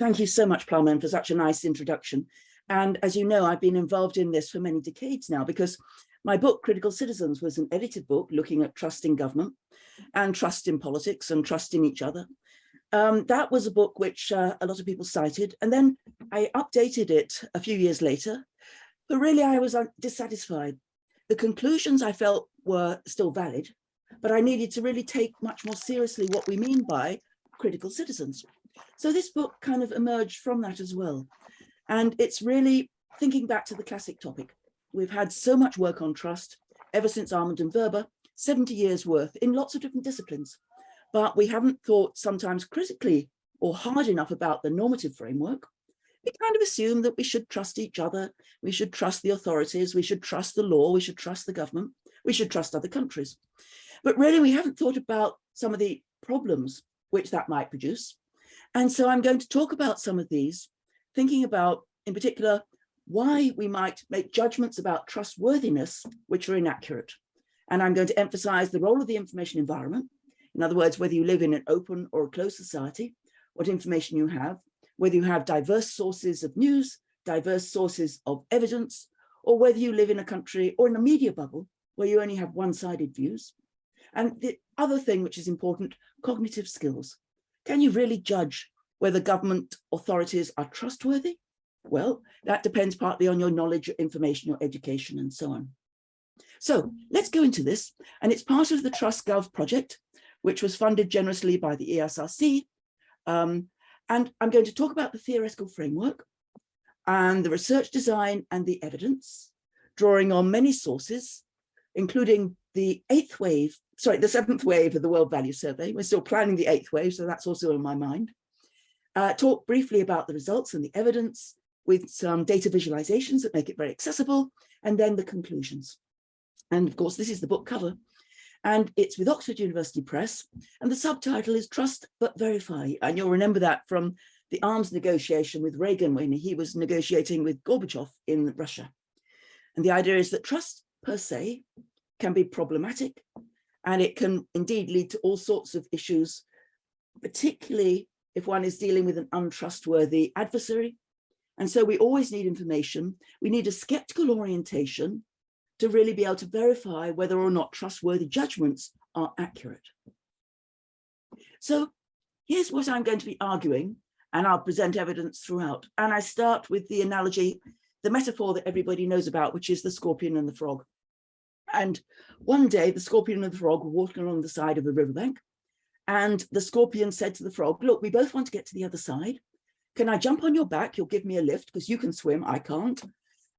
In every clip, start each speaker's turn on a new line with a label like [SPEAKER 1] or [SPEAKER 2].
[SPEAKER 1] Thank you so much, Plowman, for such a nice introduction. And as you know, I've been involved in this for many decades now, because my book, Critical Citizens, was an edited book looking at trust in government and trust in politics and trust in each other. That was a book which a lot of people cited. And then I updated it a few years later, but really I was dissatisfied. The conclusions I felt were still valid, but I needed to really take much more seriously what we mean by critical citizens. So this book kind of emerged from that as well. And it's really thinking back to the classic topic. We've had so much work on trust ever since Armand and Verber, 70 years worth in lots of different disciplines. But we haven't thought sometimes critically or hard enough about the normative framework. We kind of assume that we should trust each other, we should trust the authorities, we should trust the law, we should trust the government, we should trust other countries. But really, we haven't thought about some of the problems which that might produce. And so I'm going to talk about some of these, thinking about, in particular, why we might make judgments about trustworthiness which are inaccurate. And I'm going to emphasize the role of the information environment. In other words, whether you live in an open or a closed society, what information you have, whether you have diverse sources of news, diverse sources of evidence, or whether you live in a country or in a media bubble where you only have one-sided views. And the other thing which is important, cognitive skills. Can you really judge whether government authorities are trustworthy? Well, that depends partly on your knowledge, your information, your education, and so on. So let's go into this. And it's part of the TrustGov project, which was funded generously by the ESRC. And I'm going to talk about the theoretical framework and the research design and the evidence, drawing on many sources, including the seventh wave of the World Value Survey. We're still planning the 8th wave, so that's also in my mind. Talk briefly about the results and the evidence with some data visualizations that make it very accessible, and then the conclusions. And of course, this is the book cover. And it's with Oxford University Press, and the subtitle is Trust But Verify. And you'll remember that from the arms negotiation with Reagan when he was negotiating with Gorbachev in Russia. And the idea is that trust per se can be problematic, and it can indeed lead to all sorts of issues, particularly if one is dealing with an untrustworthy adversary. And so we always need information. We need a skeptical orientation to really be able to verify whether or not trustworthy judgments are accurate. So here's what I'm going to be arguing, and I'll present evidence throughout. And I start with the analogy, the metaphor that everybody knows about, which is the scorpion and the frog. And one day the scorpion and the frog were walking along the side of a riverbank, and the scorpion said to the frog, look, we both want to get to the other side. Can I jump on your back? You'll give me a lift because you can swim, I can't,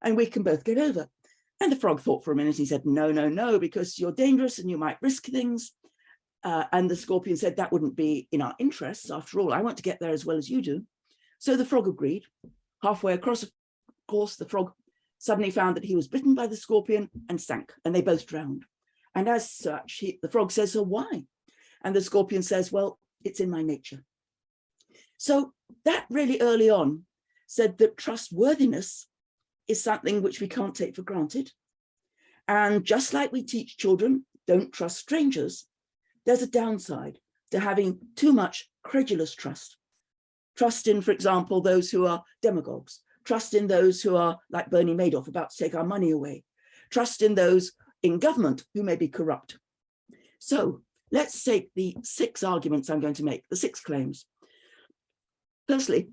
[SPEAKER 1] and we can both get over. And the frog thought for a minute. He said, no, no, no, because you're dangerous and you might risk things. And the scorpion said, that wouldn't be in our interests. After all, I want to get there as well as you do. So the frog agreed. Halfway across, of course, the frog suddenly found that he was bitten by the scorpion and sank, and they both drowned. And as such, the frog says, so why? And the scorpion says, well, it's in my nature. So that really early on said that trustworthiness is something which we can't take for granted. And just like we teach children, don't trust strangers, there's a downside to having too much credulous trust. Trust in, for example, those who are demagogues, trust in those who are like Bernie Madoff about to take our money away, trust in those in government who may be corrupt. So let's take the 6 arguments I'm going to make, the 6 claims. Firstly,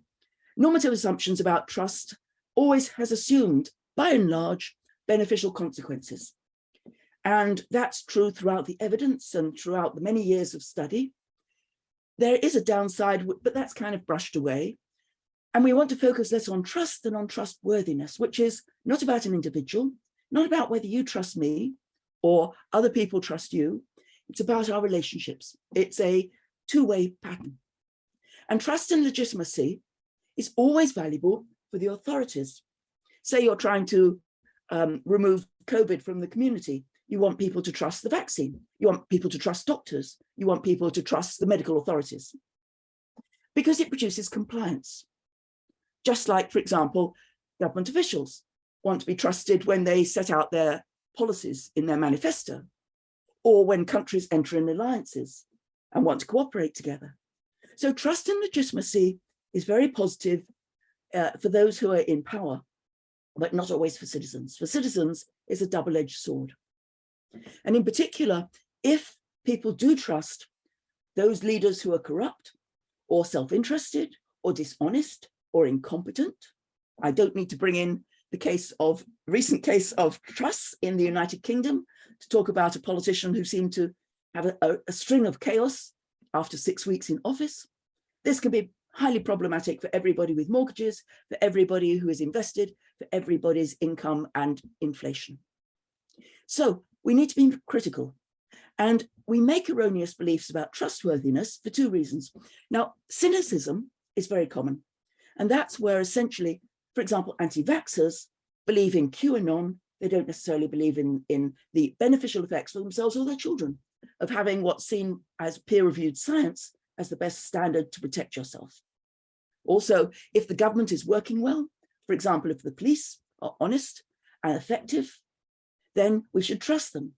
[SPEAKER 1] normative assumptions about trust always has assumed, by and large, beneficial consequences. And that's true throughout the evidence and throughout the many years of study. There is a downside, but that's kind of brushed away. And we want to focus less on trust than on trustworthiness, which is not about an individual, not about whether you trust me or other people trust you. It's about our relationships. It's a two-way pattern. And trust and legitimacy is always valuable for the authorities. Say you're trying to remove COVID from the community. You want people to trust the vaccine. You want people to trust doctors. You want people to trust the medical authorities because it produces compliance. Just like, for example, government officials want to be trusted when they set out their policies in their manifesto, or when countries enter in alliances and want to cooperate together. So trust and legitimacy is very positive for those who are in power, but not always for citizens. For citizens, it's a double-edged sword. And in particular, if people do trust those leaders who are corrupt or self-interested or dishonest or incompetent, I don't need to bring in the recent case of Truss in the United Kingdom to talk about a politician who seemed to have a string of chaos after 6 weeks in office. This can be highly problematic for everybody with mortgages, for everybody who is invested, for everybody's income and inflation. So we need to be critical. And we make erroneous beliefs about trustworthiness for two reasons. Now, cynicism is very common. And that's where essentially, for example, anti-vaxxers believe in QAnon. They don't necessarily believe in the beneficial effects for themselves or their children of having what's seen as peer-reviewed science as the best standard to protect yourself. Also, if the government is working well, for example, if the police are honest and effective, then we should trust them.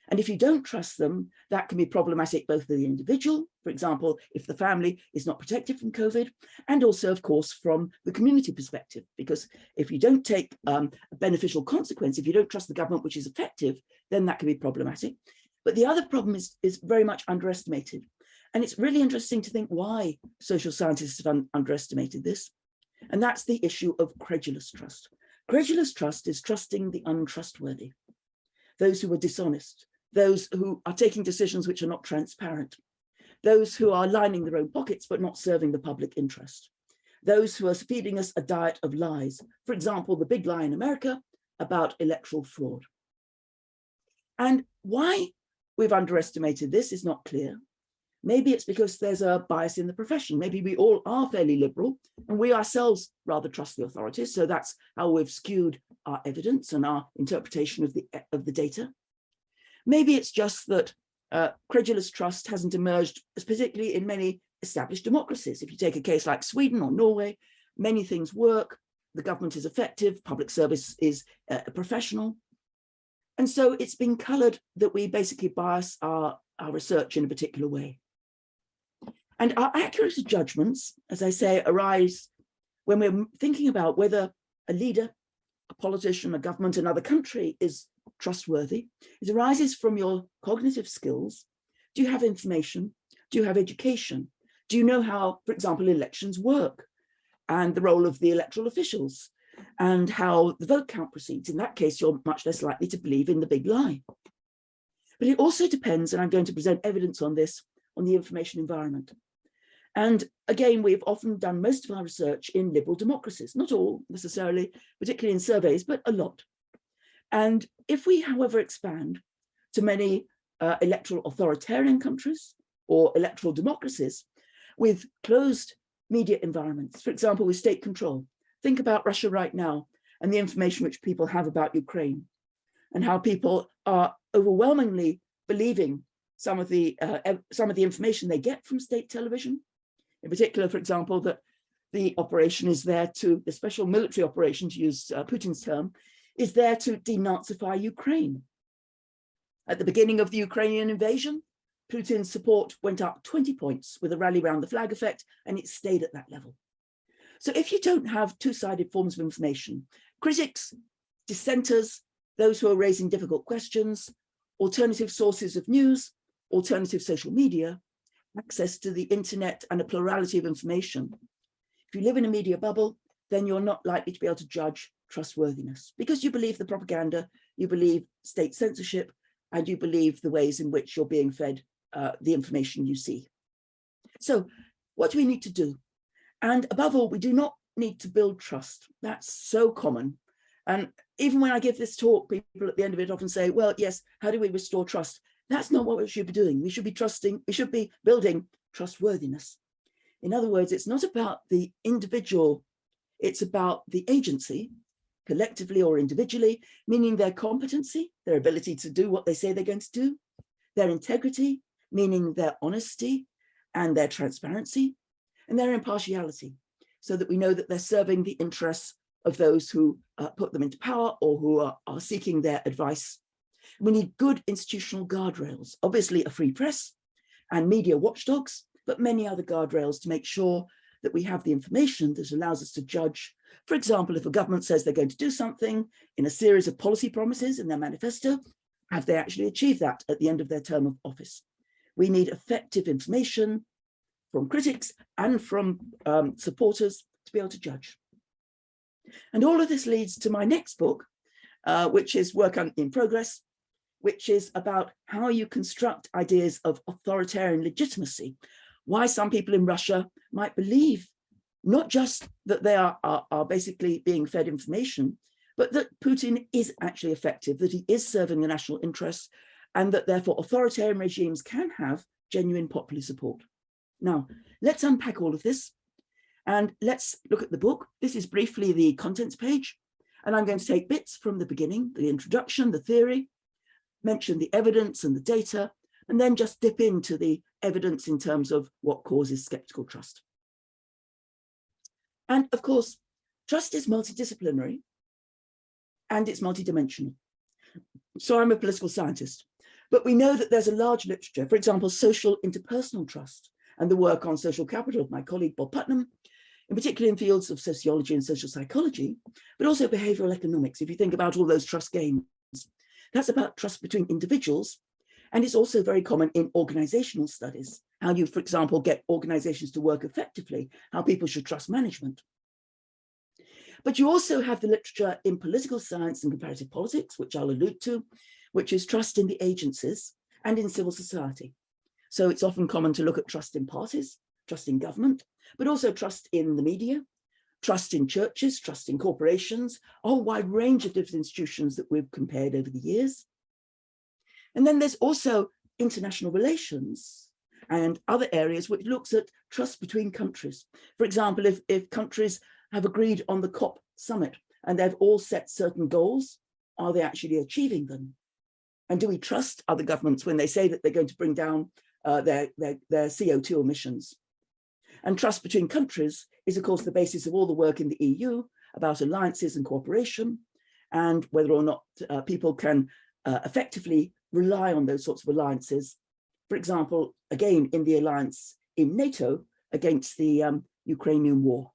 [SPEAKER 1] And if you don't trust them, that can be problematic both for the individual, for example, if the family is not protected from COVID, and also, of course, from the community perspective, because if you don't take a beneficial consequence, if you don't trust the government, which is effective, then that can be problematic. But the other problem is very much underestimated. And it's really interesting to think why social scientists have underestimated this. And that's the issue of credulous trust. Credulous trust is trusting the untrustworthy, those who are dishonest, those who are taking decisions which are not transparent, those who are lining their own pockets but not serving the public interest, those who are feeding us a diet of lies. For example, the big lie in America about electoral fraud. And why we've underestimated this is not clear. Maybe it's because there's a bias in the profession. Maybe we all are fairly liberal and we ourselves rather trust the authorities. So that's how we've skewed our evidence and our interpretation of the data. Maybe it's just that credulous trust hasn't emerged, particularly in many established democracies. If you take a case like Sweden or Norway, many things work, the government is effective, public service is professional. And so it's been colored that we basically bias our research in a particular way. And our accurate judgments, as I say, arise when we're thinking about whether a leader, a politician, a government, another country is trustworthy. It arises from your cognitive skills. Do you have information? Do you have education? Do you know how, for example, elections work and the role of the electoral officials and how the vote count proceeds? In that case, you're much less likely to believe in the big lie. But it also depends, and I'm going to present evidence on this, on the information environment. And again, we've often done most of our research in liberal democracies, not all necessarily, particularly in surveys, but a lot. And if we, however, expand to many electoral authoritarian countries or electoral democracies with closed media environments, for example, with state control, think about Russia right now and the information which people have about Ukraine and how people are overwhelmingly believing some of the information they get from state television. In particular, for example, that the operation is there to, the special military operation, to use Putin's term, is there to denazify Ukraine. At the beginning of the Ukrainian invasion, Putin's support went up 20 points with a rally round the flag effect, and it stayed at that level. So if you don't have two-sided forms of information, critics, dissenters, those who are raising difficult questions, alternative sources of news, alternative social media, access to the internet and a plurality of information. If you live in a media bubble, then you're not likely to be able to judge trustworthiness because you believe the propaganda, you believe state censorship, and you believe the ways in which you're being fed the information you see. So what do we need to do? And above all, we do not need to build trust. That's so common. And even when I give this talk, people at the end of it often say, well, yes, how do we restore trust? That's not what we should be doing. We should be trusting, we should be building trustworthiness. In other words, it's not about the individual, it's about the agency, collectively or individually, meaning their competency, their ability to do what they say they're going to do, their integrity, meaning their honesty and their transparency, and their impartiality, so that we know that they're serving the interests of those who put them into power or who are seeking their advice. We need good institutional guardrails, obviously a free press and media watchdogs, but many other guardrails to make sure that we have the information that allows us to judge. For example, if a government says they're going to do something in a series of policy promises in their manifesto, have they actually achieved that at the end of their term of office? We need effective information from critics and from supporters to be able to judge. And all of this leads to my next book, which is work in progress, which is about how you construct ideas of authoritarian legitimacy, why some people in Russia might believe not just that they are basically being fed information, but that Putin is actually effective, that he is serving the national interests, and that therefore authoritarian regimes can have genuine popular support. Now, let's unpack all of this and let's look at the book. This is briefly the contents page, and I'm going to take bits from the beginning, the introduction, the theory, mention the evidence and the data, and then just dip into the evidence in terms of what causes skeptical trust. And of course, trust is multidisciplinary and it's multidimensional. So I'm a political scientist, but we know that there's a large literature, for example, social interpersonal trust and the work on social capital of my colleague Bob Putnam, in particular in fields of sociology and social psychology, but also behavioral economics. If you think about all those trust games, that's about trust between individuals. And it's also very common in organizational studies, how you, for example, get organizations to work effectively, how people should trust management. But you also have the literature in political science and comparative politics, which I'll allude to, which is trust in the agencies and in civil society. So it's often common to look at trust in parties, trust in government, but also trust in the media, trust in churches, trust in corporations, a whole wide range of different institutions that we've compared over the years. And then there's also international relations and other areas which looks at trust between countries. For example, if countries have agreed on the COP summit and they've all set certain goals, are they actually achieving them? And do we trust other governments when they say that they're going to bring down their CO2 emissions? And trust between countries is, of course, the basis of all the work in the EU about alliances and cooperation, and whether or not people can effectively rely on those sorts of alliances. For example, again, in the alliance in NATO against the Ukrainian war.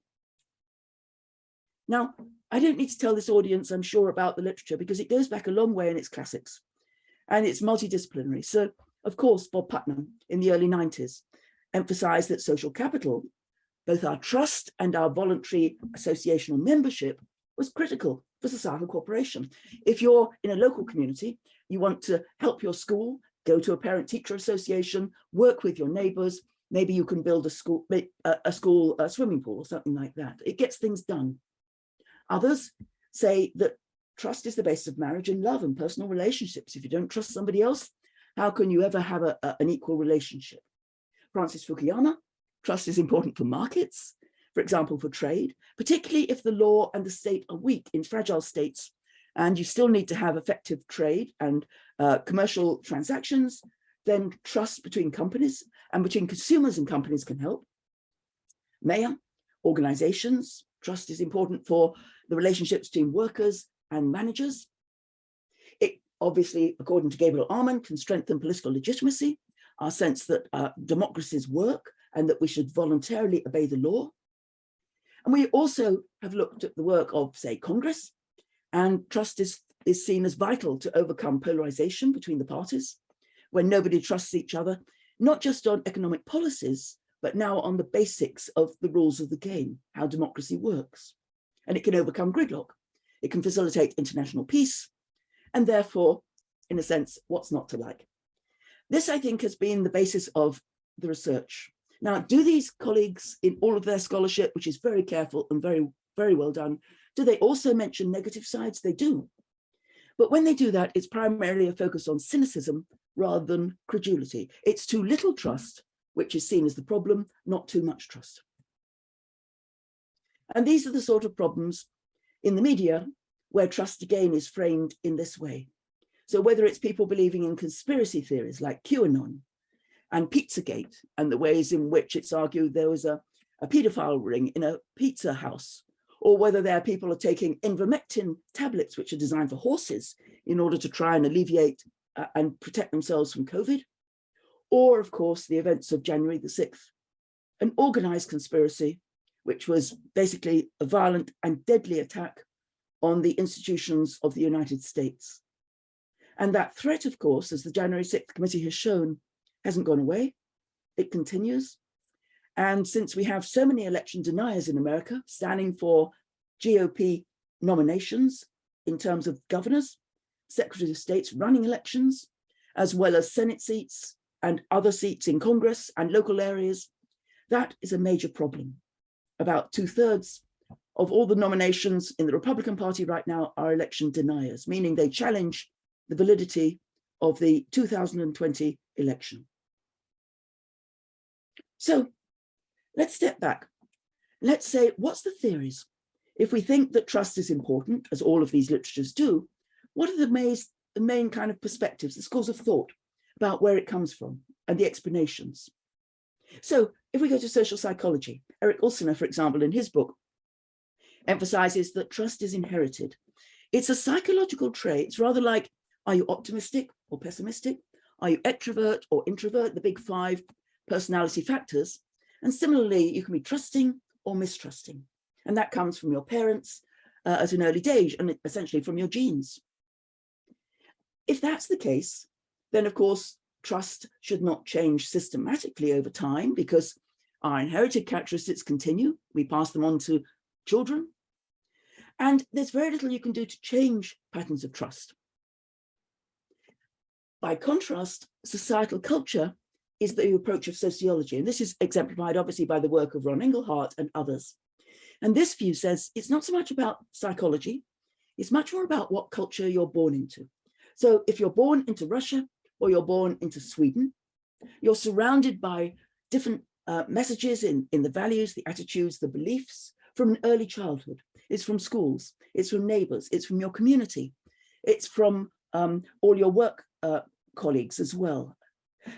[SPEAKER 1] Now, I don't need to tell this audience, I'm sure, about the literature because it goes back a long way in its classics and it's multidisciplinary. So, of course, Bob Putnam in the early 90s emphasized that social capital, both our trust and our voluntary associational membership, was critical for societal cooperation. If you're in a local community, you want to help your school, go to a parent-teacher association, work with your neighbors, maybe you can build a school swimming pool or something like that. It gets things done. Others say that trust is the basis of marriage and love and personal relationships. If you don't trust somebody else, how can you ever have an equal relationship? Francis Fukuyama, trust is important for markets, for example, for trade, particularly if the law and the state are weak in fragile states, and you still need to have effective trade and commercial transactions, then trust between companies and between consumers and companies can help. Mayor, organizations, trust is important for the relationships between workers and managers. It obviously, according to Gabriel Arman, can strengthen political legitimacy, our sense that democracies work and that we should voluntarily obey the law. And we also have looked at the work of, say, Congress, and trust is seen as vital to overcome polarization between the parties, when nobody trusts each other, not just on economic policies, but now on the basics of the rules of the game, how democracy works. And it can overcome gridlock. It can facilitate international peace, and therefore, in a sense, what's not to like? This, I think, has been the basis of the research. Now, do these colleagues in all of their scholarship, which is very careful and very, very well done, do they also mention negative sides? They do. But when they do that, it's primarily a focus on cynicism rather than credulity. It's too little trust, which is seen as the problem, not too much trust. And these are the sort of problems in the media where trust again is framed in this way. So whether it's people believing in conspiracy theories like QAnon and Pizzagate and the ways in which it's argued there was a paedophile ring in a pizza house, or whether there are people are taking ivermectin tablets, which are designed for horses in order to try and alleviate and protect themselves from COVID, or of course, the events of January the 6th, an organized conspiracy which was basically a violent and deadly attack on the institutions of the United States. And that threat, of course, as the January 6th committee has shown, hasn't gone away. It continues. And since we have so many election deniers in America standing for GOP nominations in terms of governors, secretaries of states running elections, as well as Senate seats and other seats in Congress and local areas, that is a major problem. About 2/3 of all the nominations in the Republican Party right now are election deniers, meaning they challenge the validity of the 2020 election. So let's step back. Let's say, what's the theories? If we think that trust is important, as all of these literatures do, what are the main kind of perspectives, the schools of thought about where it comes from and the explanations? So if we go to social psychology, Eric Ulsiner, for example, in his book, emphasizes that trust is inherited. It's a psychological trait. It's rather like, are you optimistic or pessimistic? Are you extrovert or introvert? The big 5 personality factors. And similarly, you can be trusting or mistrusting. And that comes from your parents at an early age and essentially from your genes. If that's the case, then of course, trust should not change systematically over time because our inherited characteristics continue. We pass them on to children. And there's very little you can do to change patterns of trust. By contrast, societal culture is the approach of sociology. And this is exemplified obviously by the work of Ron Engelhardt and others. And this view says it's not so much about psychology, it's much more about what culture you're born into. So if you're born into Russia or you're born into Sweden, you're surrounded by different messages in the values, the attitudes, the beliefs from an early childhood. It's from schools, it's from neighbors, it's from your community, it's from all your work colleagues as well.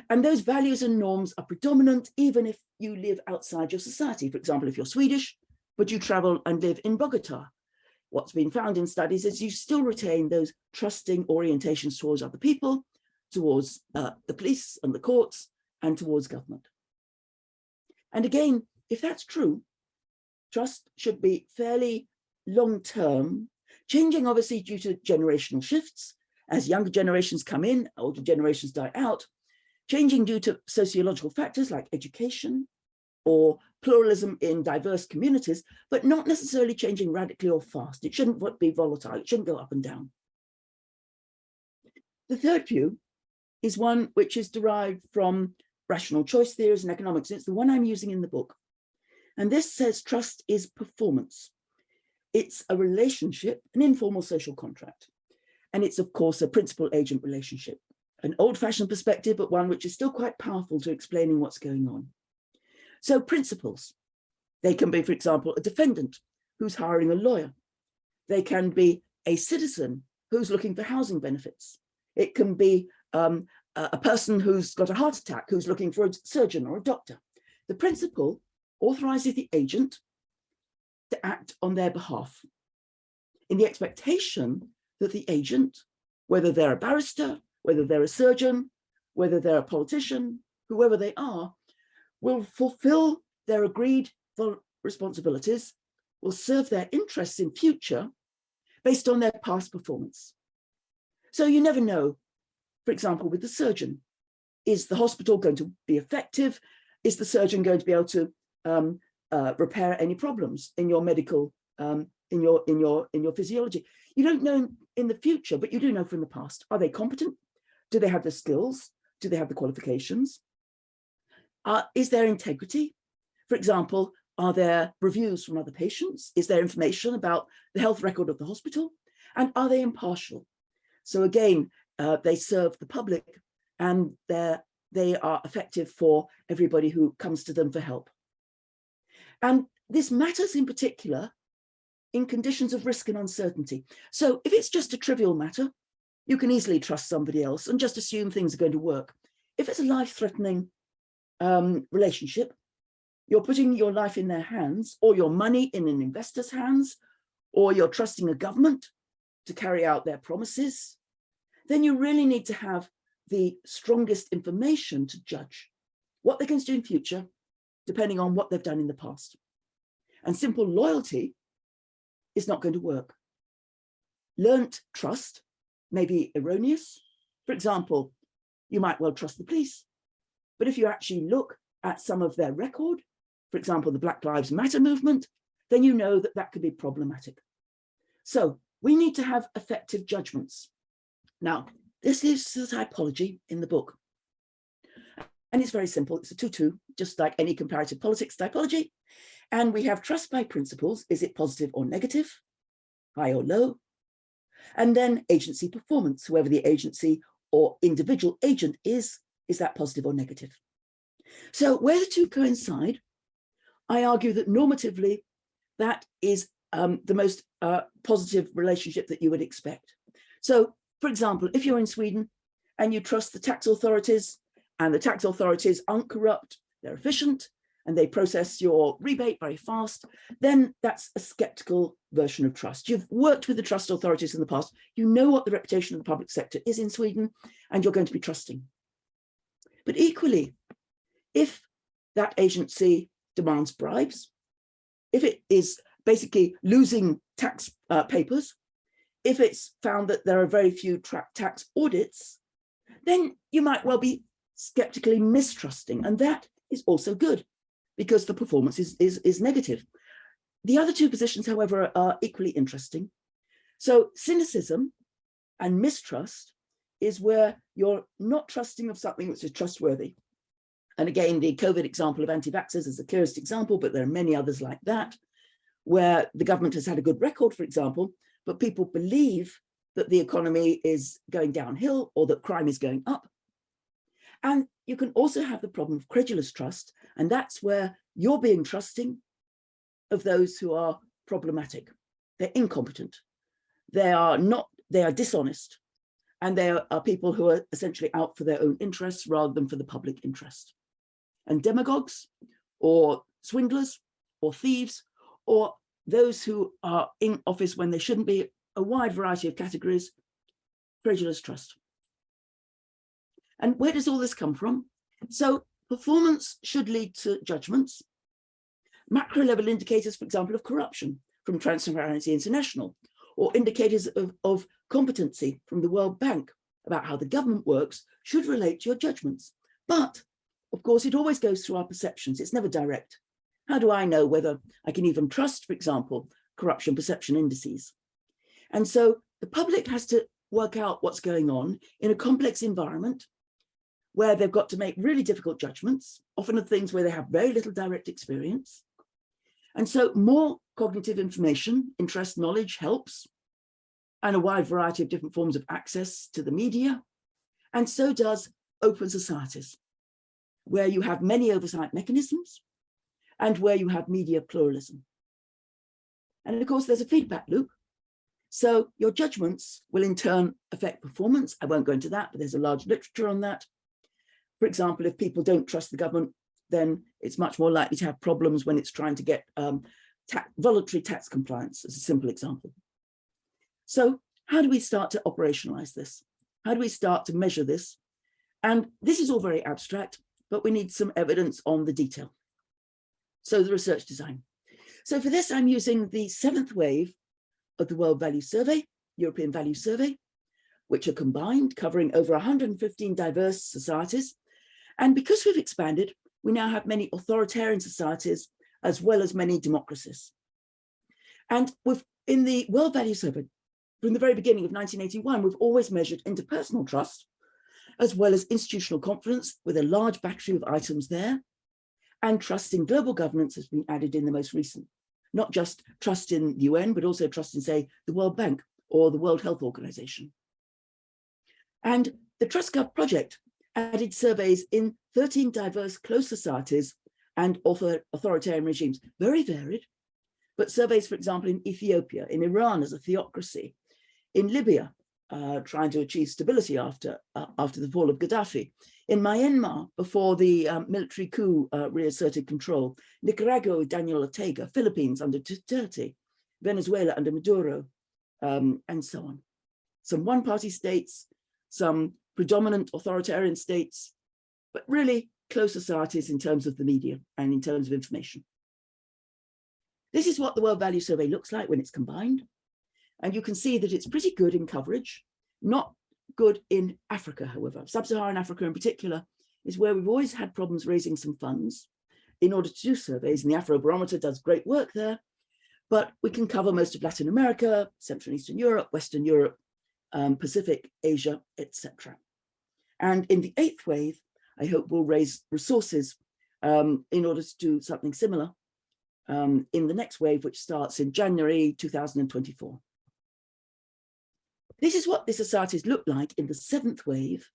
[SPEAKER 1] And those values and norms are predominant even if you live outside your society. For example, if you're Swedish, but you travel and live in Bogota, what's been found in studies is you still retain those trusting orientations towards other people, towards the police and the courts, and towards government. And again, if that's true, trust should be fairly long-term, changing obviously due to generational shifts. As younger generations come in, older generations die out, changing due to sociological factors like education or pluralism in diverse communities, but not necessarily changing radically or fast. It shouldn't be volatile, it shouldn't go up and down. The third view is one which is derived from rational choice theories and economics. It's the one I'm using in the book. And this says trust is performance. It's a relationship, an informal social contract. And it's, of course, a principal-agent relationship, an old-fashioned perspective, but one which is still quite powerful to explaining what's going on. So principles, they can be, for example, a defendant who's hiring a lawyer. They can be a citizen who's looking for housing benefits. It can be a person who's got a heart attack, who's looking for a surgeon or a doctor. The principle authorizes the agent to act on their behalf in the expectation that the agent, whether they're a barrister, whether they're a surgeon, whether they're a politician, whoever they are, will fulfill their agreed responsibilities, will serve their interests in future based on their past performance. So you never know, for example, with the surgeon, is the hospital going to be effective? Is the surgeon going to be able to repair any problems in your medical, in your physiology? You don't know in the future, but you do know from the past. Are they competent? Do they have the skills? Do they have the qualifications? Is there integrity? For example, are there reviews from other patients? Is there information about the health record of the hospital? And are they impartial? So again, they serve the public and they are effective for everybody who comes to them for help. And this matters in particular in conditions of risk and uncertainty. So if it's just a trivial matter, you can easily trust somebody else and just assume things are going to work. If it's a life-threatening relationship, you're putting your life in their hands, or your money in an investor's hands, or you're trusting a government to carry out their promises, then you really need to have the strongest information to judge what they're going to do in future, depending on what they've done in the past. And simple loyalty is not going to work. Learnt trust may be erroneous. For example, you might well trust the police, but if you actually look at some of their record, for example, the Black Lives Matter movement, then you know that that could be problematic. So we need to have effective judgments. Now, this is the typology in the book. And it's very simple. It's a 2-2, just like any comparative politics typology. And we have trust by principles. Is it positive or negative, high or low? And then agency performance, whoever the agency or individual agent is that positive or negative? So where the two coincide, I argue that normatively, that is the most positive relationship that you would expect. So, for example, if you're in Sweden and you trust the tax authorities, and the tax authorities aren't corrupt, they're efficient, and they process your rebate very fast, then that's a skeptical version of trust. You've worked with the trust authorities in the past, you know what the reputation of the public sector is in Sweden, and you're going to be trusting. But equally, if that agency demands bribes, if it is basically losing tax papers, if it's found that there are very few tax audits, then you might well be skeptically mistrusting, and that is also good because the performance is negative. The other two positions, however, are equally interesting. So cynicism and mistrust is where you're not trusting of something which is trustworthy. And again, the COVID example of anti-vaxxers is the clearest example, but there are many others like that, where the government has had a good record, for example, but people believe that the economy is going downhill or that crime is going up. And you can also have the problem of credulous trust, and that's where you're being trusting of those who are problematic. They're incompetent. They are dishonest, and they are people who are essentially out for their own interests rather than for the public interest. And demagogues or swindlers or thieves or those who are in office when they shouldn't be, a wide variety of categories, credulous trust. And where does all this come from? So performance should lead to judgments. Macro level indicators, for example, of corruption from Transparency International, or indicators of competency from the World Bank about how the government works should relate to your judgments. But of course, it always goes through our perceptions. It's never direct. How do I know whether I can even trust, for example, corruption perception indices? And so the public has to work out what's going on in a complex environment where they've got to make really difficult judgments, often of things where they have very little direct experience. And so more cognitive information, interest, knowledge helps, and a wide variety of different forms of access to the media. And so does open societies, where you have many oversight mechanisms and where you have media pluralism. And of course, there's a feedback loop. So your judgments will in turn affect performance. I won't go into that, but there's a large literature on that. For example, if people don't trust the government, then it's much more likely to have problems when it's trying to get voluntary tax compliance, as a simple example. So how do we start to operationalize this? How do we start to measure this? And this is all very abstract, but we need some evidence on the detail. So the research design. So for this, I'm using the 7th wave of the World Value Survey, European Value Survey, which are combined, covering over 115 diverse societies. And because we've expanded, we now have many authoritarian societies, as well as many democracies. And in the World Value Survey, from the very beginning of 1981, we've always measured interpersonal trust, as well as institutional confidence, with a large battery of items there. And trust in global governance has been added in the most recent, not just trust in the UN, but also trust in, say, the World Bank or the World Health Organization. And the TrustGov project added surveys in 13 diverse closed societies and authoritarian regimes, very varied, but surveys, for example, in Ethiopia, in Iran as a theocracy, in Libya, trying to achieve stability after the fall of Gaddafi, in Myanmar before the military coup reasserted control, Nicaragua with Daniel Ortega, Philippines under Duterte, Venezuela under Maduro, and so on. Some one-party states, some predominant authoritarian states, but really close societies in terms of the media and in terms of information. This is what the World Value Survey looks like when it's combined. And you can see that it's pretty good in coverage, not good in Africa, however. Sub-Saharan Africa in particular is where we've always had problems raising some funds in order to do surveys, and the Afrobarometer does great work there, but we can cover most of Latin America, Central and Eastern Europe, Western Europe, Pacific, Asia, etc. And in the 8th wave, I hope we'll raise resources in order to do something similar in the next wave, which starts in January 2024. This is what the societies look like in the 7th wave.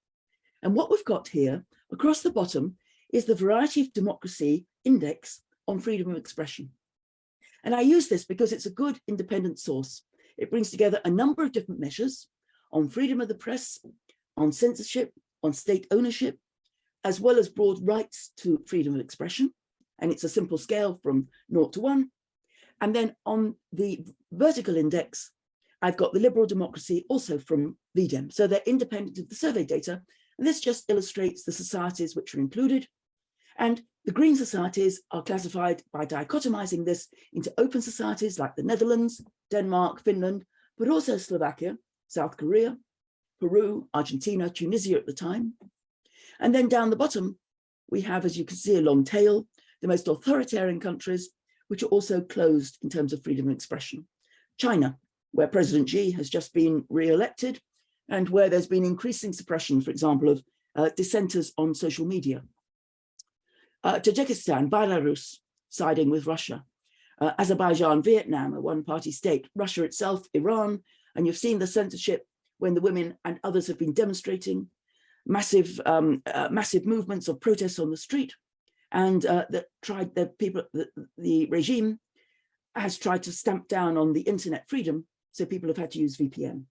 [SPEAKER 1] And what we've got here across the bottom is the Variety of Democracy Index on freedom of expression. And I use this because it's a good independent source. It brings together a number of different measures on freedom of the press, on censorship, on state ownership, as well as broad rights to freedom of expression. And it's a simple scale from 0 to 1. And then on the vertical index, I've got the liberal democracy also from VDEM. So they're independent of the survey data. And this just illustrates the societies which are included. And the green societies are classified by dichotomizing this into open societies like the Netherlands, Denmark, Finland, but also Slovakia, South Korea, Peru, Argentina, Tunisia at the time. And then down the bottom, we have, as you can see, a long tail, the most authoritarian countries, which are also closed in terms of freedom of expression. China, where President Xi has just been re-elected and where there's been increasing suppression, for example, of dissenters on social media. Tajikistan, Belarus, siding with Russia. Azerbaijan, Vietnam, a one-party state. Russia itself, Iran, and you've seen the censorship when the women and others have been demonstrating, massive movements of protests on the street, and the regime has tried to stamp down on the internet freedom, so people have had to use VPN.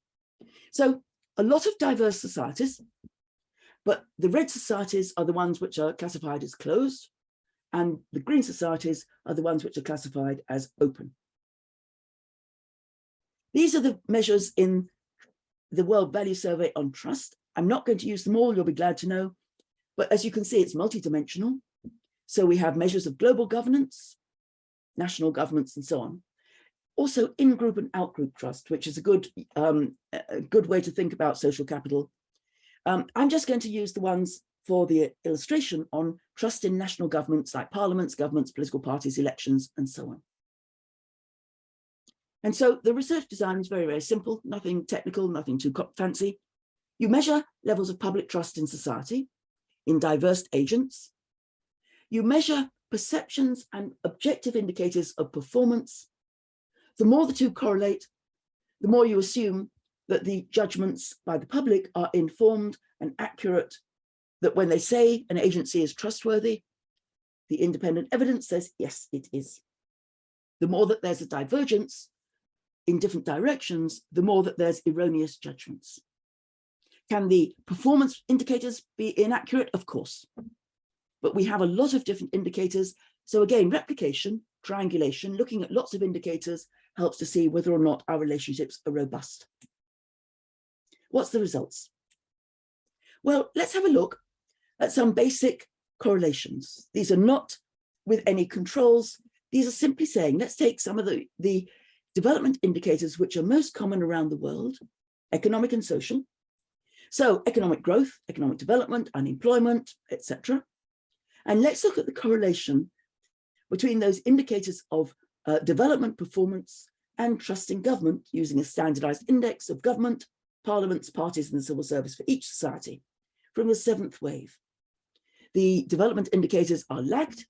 [SPEAKER 1] So a lot of diverse societies, but the red societies are the ones which are classified as closed, and the green societies are the ones which are classified as open. These are the measures in the World Value Survey on trust. I'm not going to use them all, you'll be glad to know, but as you can see, it's multidimensional. So we have measures of global governance, national governments, and so on. Also in-group and out-group trust, which is a good way to think about social capital. I'm just going to use the ones for the illustration on trust in national governments like parliaments, governments, political parties, elections, and so on. And so the research design is very, very simple, nothing technical, nothing too fancy. You measure levels of public trust in society, in diverse agents. You measure perceptions and objective indicators of performance. The more the two correlate, the more you assume that the judgments by the public are informed and accurate, that when they say an agency is trustworthy, the independent evidence says, yes, it is. The more that there's a divergence in different directions, the more that there's erroneous judgments. Can the performance indicators be inaccurate? Of course. But we have a lot of different indicators. So again, replication, triangulation, looking at lots of indicators helps to see whether or not our relationships are robust. What's the results? Well, let's have a look at some basic correlations. These are not with any controls. These are simply saying, let's take some of the development indicators which are most common around the world, economic and social. So economic growth, economic development, unemployment, etc. And let's look at the correlation between those indicators of development performance and trust in government using a standardized index of government, parliaments, parties, and the civil service for each society from the 7th wave. The development indicators are lagged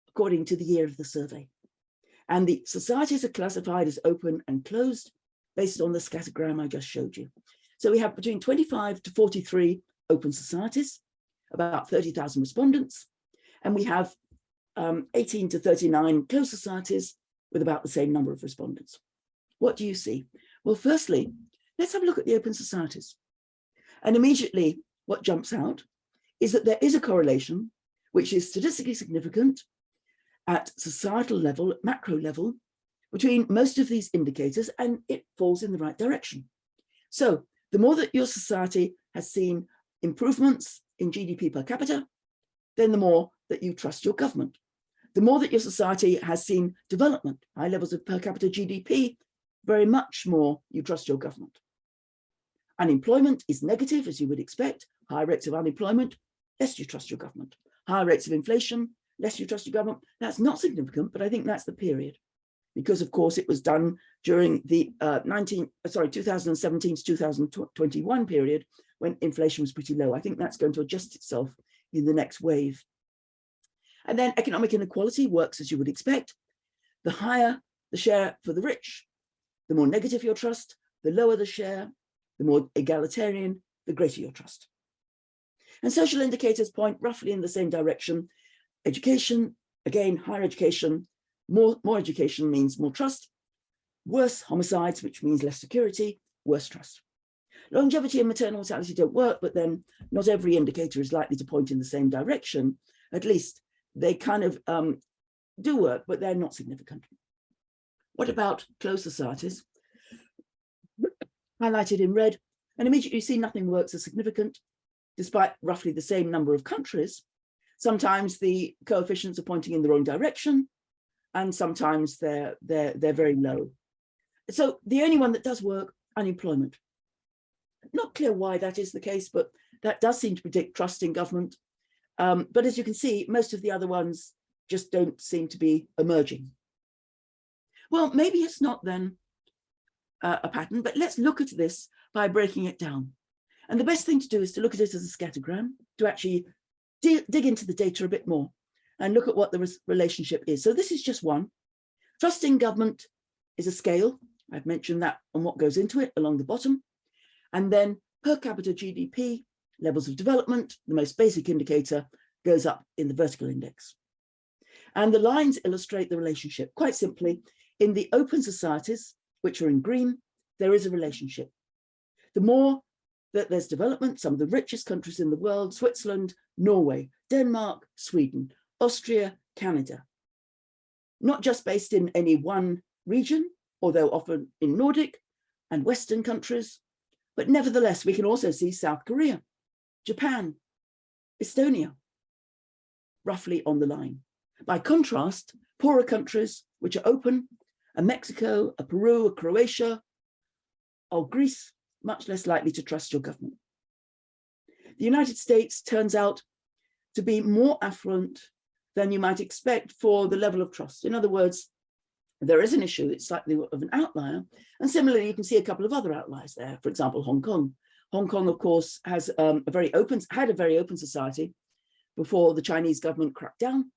[SPEAKER 1] according to the year of the survey. And the societies are classified as open and closed based on the scattergram I just showed you. So we have between 25 to 43 open societies, about 30,000 respondents, and we have 18 to 39 closed societies with about the same number of respondents. What do you see? Well, firstly, let's have a look at the open societies. And immediately what jumps out is that there is a correlation which is statistically significant at societal level, at macro level, between most of these indicators, and it falls in the right direction. So the more that your society has seen improvements in GDP per capita, then the more that you trust your government. The more that your society has seen development, high levels of per capita GDP, very much more you trust your government. Unemployment is negative, as you would expect. High rates of unemployment, less you trust your government. Higher rates of inflation, less you trust your government. That's not significant, but I think that's the period. Because of course it was done during the 2017 to 2021 period when inflation was pretty low. I think that's going to adjust itself in the next wave. And then economic inequality works as you would expect. The higher the share for the rich, the more negative your trust, the lower the share, the more egalitarian, the greater your trust. And social indicators point roughly in the same direction. Education, again, higher education, more education means more trust, worse homicides, which means less security, worse trust. Longevity and maternal mortality don't work, but then not every indicator is likely to point in the same direction. At least they kind of do work, but they're not significant. What about closed societies? Highlighted in red, and immediately you see nothing works as significant, despite roughly the same number of countries. Sometimes the coefficients are pointing in the wrong direction, and sometimes they're very low. So the only one that does work, unemployment. Not clear why that is the case, but that does seem to predict trust in government. But as you can see, most of the other ones just don't seem to be emerging. Well, maybe it's not then a pattern, but let's look at this by breaking it down. And the best thing to do is to look at it as a scattergram, to actually dig into the data a bit more and look at what the relationship is. So this is just one. Trust in government is a scale. I've mentioned that and what goes into it along the bottom. And then per capita GDP, levels of development, the most basic indicator, goes up in the vertical index. And the lines illustrate the relationship. Quite simply, in the open societies, which are in green, there is a relationship. The more that there's development, some of the richest countries in the world, Switzerland, Norway, Denmark, Sweden, Austria, Canada, not just based in any one region, although often in Nordic and Western countries, but nevertheless, we can also see South Korea, Japan, Estonia, roughly on the line. By contrast, poorer countries, which are open, a Mexico, a Peru, a Croatia, or Greece, much less likely to trust your government. The United States turns out to be more affluent than you might expect for the level of trust. In other words, there is an issue that's slightly of an outlier. And similarly, you can see a couple of other outliers there. For example, Hong Kong. Hong Kong, of course, has had a very open society before the Chinese government cracked down.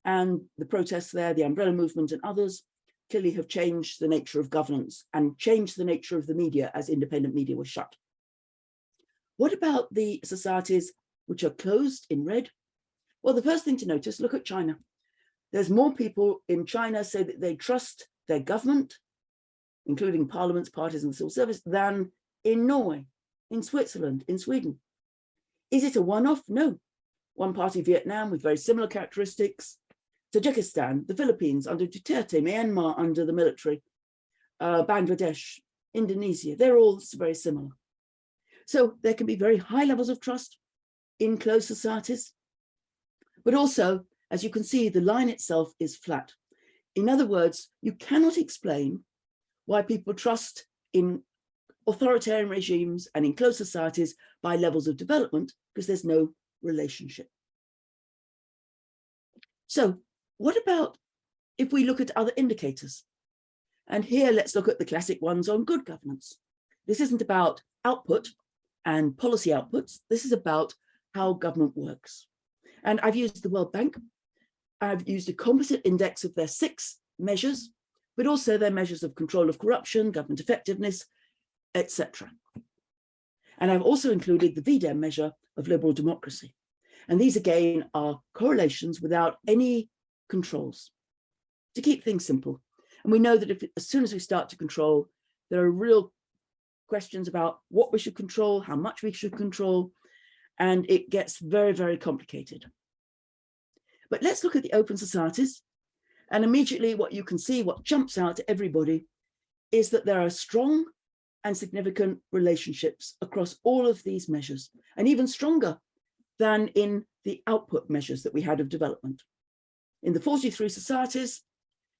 [SPEAKER 1] And the protests there, the umbrella movement and others, clearly have changed the nature of governance and changed the nature of the media as independent media was shut. What about the societies which are closed in red? Well, the first thing to notice, look at China. There's more people in China say that they trust their government, including parliaments, parties, and civil service, than in Norway, in Switzerland, in Sweden. Is it a one-off? No. One party Vietnam with very similar characteristics. Tajikistan, the Philippines under Duterte, Myanmar under the military, Bangladesh, Indonesia, they're all very similar. So there can be very high levels of trust in closed societies, but also, as you can see, the line itself is flat. In other words, you cannot explain why people trust in authoritarian regimes and in closed societies by levels of development, because there's no relationship. So what about if we look at other indicators? And here, let's look at the classic ones on good governance. This isn't about output and policy outputs. This is about how government works. And I've used the World Bank. I've used a composite index of their 6 measures, but also their measures of control of corruption, government effectiveness, etc. And I've also included the VDEM measure of liberal democracy. And these again are correlations without any controls, to keep things simple. And we know that as soon as we start to control, there are real questions about what we should control, how much we should control, and it gets very, very complicated. But let's look at the open societies. And immediately what you can see, what jumps out to everybody, is that there are strong and significant relationships across all of these measures, and even stronger than in the output measures that we had of development. In the 43 societies,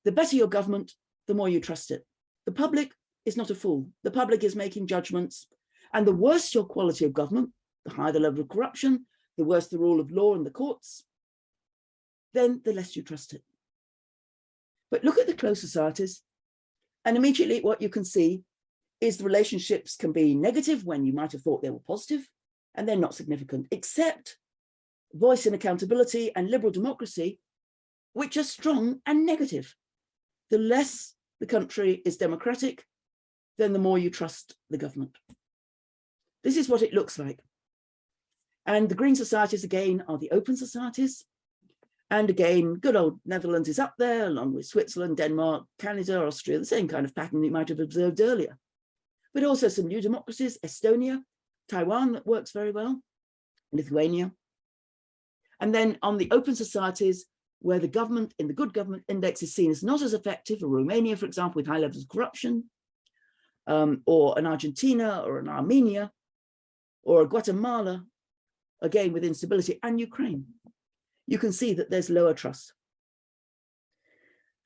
[SPEAKER 1] the better your government, the more you trust it. The public is not a fool. The public is making judgments. And the worse your quality of government, the higher the level of corruption, the worse the rule of law in the courts, then the less you trust it. But look at the closed societies, and immediately what you can see is the relationships can be negative when you might have thought they were positive, and they're not significant, except voice and accountability and liberal democracy, which are strong and negative. The less the country is democratic, then the more you trust the government. This is what it looks like. And the green societies, again, are the open societies. And again, good old Netherlands is up there, along with Switzerland, Denmark, Canada, Austria, the same kind of pattern you might have observed earlier. But also some new democracies, Estonia, Taiwan, that works very well, Lithuania. And then on the open societies, where the government in the good government index is seen as not as effective, or Romania, for example, with high levels of corruption, or an Argentina or an Armenia, or a Guatemala, again with instability, and Ukraine, you can see that there's lower trust.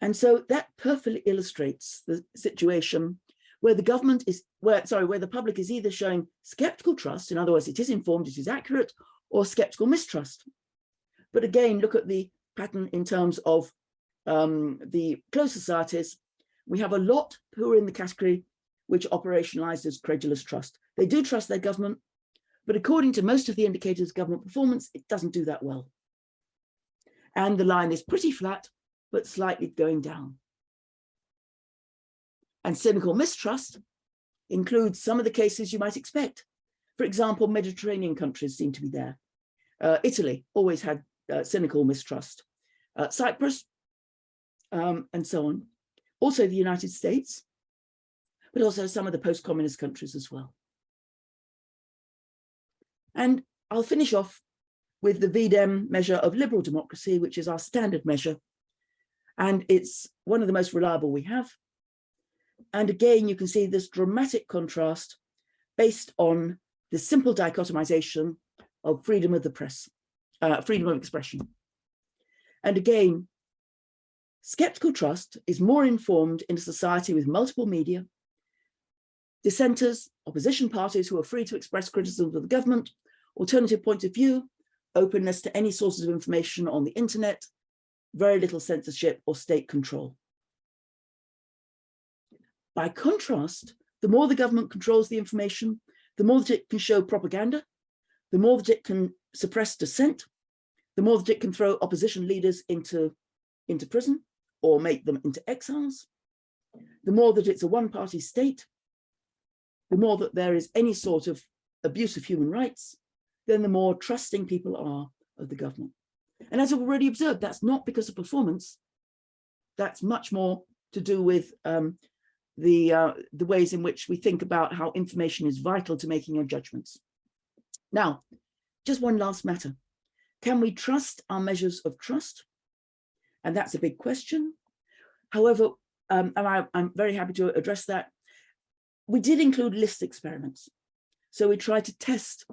[SPEAKER 1] And so that perfectly illustrates the situation where the government is, where the public is either showing skeptical trust, in other words, it is informed, it is accurate, or skeptical mistrust. But again, look at the pattern in terms of the closed societies. We have a lot who are in the category which operationalized as credulous trust. They do trust their government, but according to most of the indicators of government performance, it doesn't do that well. And the line is pretty flat, but slightly going down. And cynical mistrust includes some of the cases you might expect. For example, Mediterranean countries seem to be there. Italy always had cynical mistrust. Cyprus, and so on. Also the United States, but also some of the post-communist countries as well. And I'll finish off with the VDEM measure of liberal democracy, which is our standard measure. And it's one of the most reliable we have. And again, you can see this dramatic contrast based on the simple dichotomization of freedom of the press, freedom of expression. And again, skeptical trust is more informed in a society with multiple media, dissenters, opposition parties who are free to express criticism of the government, alternative point of view, openness to any sources of information on the internet, very little censorship or state control. By contrast, the more the government controls the information, the more that it can show propaganda, the more that it can suppress dissent, the more that it can throw opposition leaders into prison or make them into exiles, the more that it's a one-party state, the more that there is any sort of abuse of human rights, then the more trusting people are of the government. And as I've already observed, that's not because of performance. That's much more to do with the ways in which we think about how information is vital to making our judgments. Now, just one last matter. Can we trust our measures of trust? And that's a big question. However, and I'm very happy to address that. We did include list experiments. So we tried to test,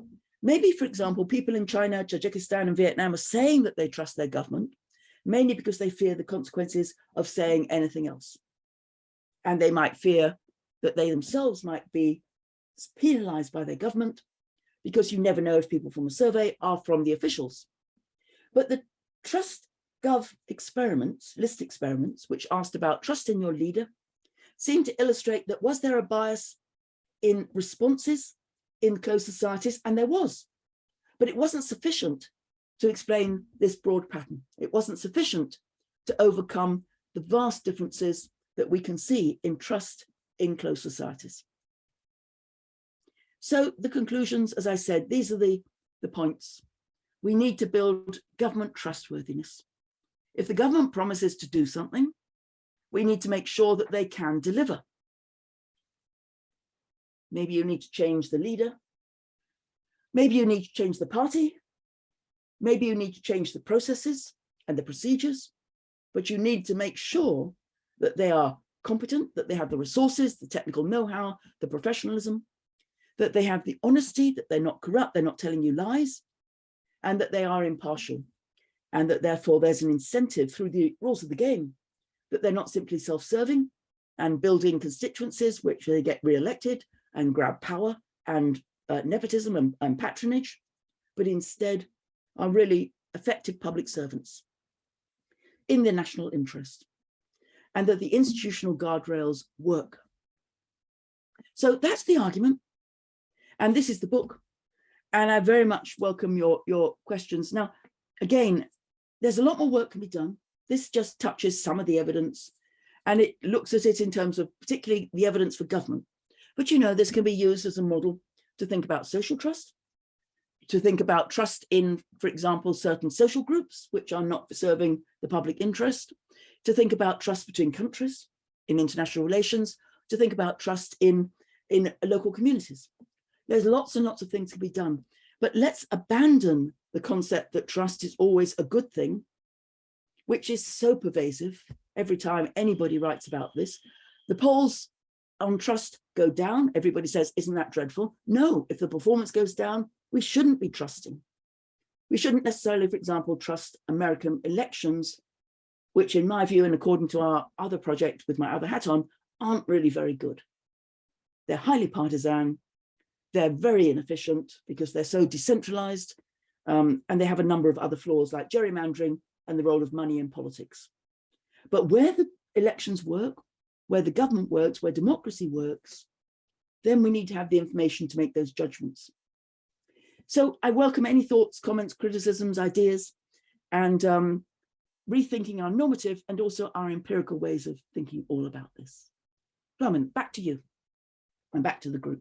[SPEAKER 1] maybe, for example, people in China, Tajikistan, and Vietnam are saying that they trust their government, mainly because they fear the consequences of saying anything else. And they might fear that they themselves might be penalized by their government, because you never know if people from a survey are from the officials. But the TrustGov experiments, list experiments, which asked about trust in your leader, seem to illustrate that was there a bias in responses in closed societies? And there was, but it wasn't sufficient to explain this broad pattern. It wasn't sufficient to overcome the vast differences that we can see in trust in closed societies. So the conclusions, as I said, these are the points. We need to build government trustworthiness. If the government promises to do something, we need to make sure that they can deliver. Maybe you need to change the leader. Maybe you need to change the party. Maybe you need to change the processes and the procedures, but you need to make sure that they are competent, that they have the resources, the technical know-how, the professionalism, that they have the honesty, that they're not corrupt, they're not telling you lies, and that they are impartial. and that therefore there's an incentive through the rules of the game that they're not simply self-serving and building constituencies which they get re-elected and grab power and nepotism and patronage, but instead are really effective public servants in the national interest, and that the institutional guardrails work. So that's the argument, and this is the book, and I very much welcome your questions. Now, again, there's a lot more work can be done. This just touches some of the evidence, and it looks at it in terms of particularly the evidence for government. But you know, this can be used as a model to think about social trust, to think about trust in, for example, certain social groups which are not serving the public interest, to think about trust between countries in international relations, to think about trust in local communities. There's lots and lots of things to be done, but let's abandon the concept that trust is always a good thing, which is so pervasive. Every time anybody writes about this, the polls on trust go down. Everybody says, isn't that dreadful? No, if the performance goes down, we shouldn't be trusting. We shouldn't necessarily, for example, trust American elections, which in my view, and according to our other project with my other hat on, aren't really very good. They're highly partisan. They're very inefficient because they're so decentralized, and they have a number of other flaws like gerrymandering and the role of money in politics. But where the elections work, where the government works, where democracy works, then we need to have the information to make those judgments. So I welcome any thoughts, comments, criticisms, ideas, and rethinking our normative and also our empirical ways of thinking all about this. Flamen, back to you and back to the group.